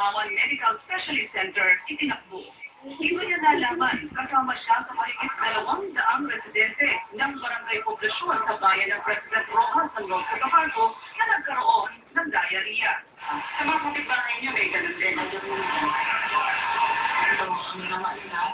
Kidapawan Medical Specialist Center itinakbo. Dito niya nalaman kasama siya sa mahigit 200 residente ng barangay poblasyon sa bayan ng President Rojas ng North Cotabato na nagkaroon ng diarrhea. Sa mga kapitbahay niya may ganun din. Ito, ang naman na,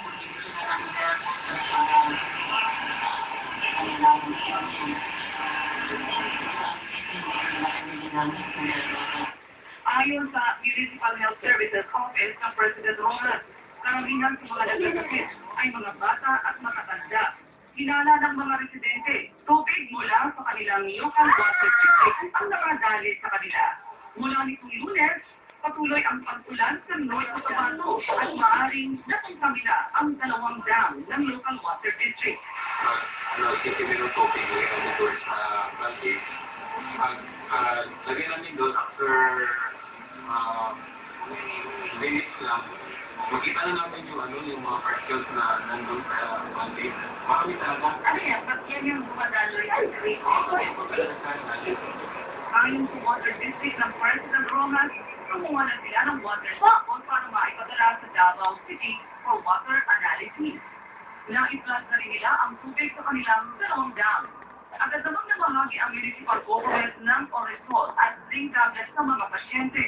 ayon sa Municipal Health Services Office ng President Rojas, karamihan sa mga nagkakasakit ay mga bata at matatanda. Hinala ng mga residente, tubig mula sa kanilang local water district ang nakadali sa kanila. Mula nitong Lunes, patuloy ang pag-ulan sa North Cotabato at maaaring nasangkamila ang 2 dam ng local water district. Nagsisimil ng tubig doon sa Blanque. Lagyan namin doon after minutes lang. Makita na namin yung mga particles na nandun sa Blanque. Marami talaga. Ano yan? Ba't yan yung dumadaloy sa creek? Ayon sa water district ng President Rojas, kumuha na sila ng water sample para maipadala sa Davao City for water analysis. Na-i-flush na rin nila ang tubig sa kanilang 2 dam. Agad namang namahagi ang municipal government ng oresol at zinc tablets sa mga pasyente.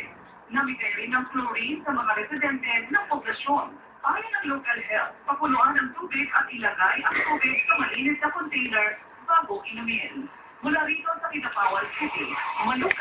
Namigay rin ng chlorine sa mga residente ng poblasyon. Ayon ng local health, pakuluan ng tubig at ilagay ang tubig sa malinis na container bago inumin. Mula rito sa Kidapawan City, Manok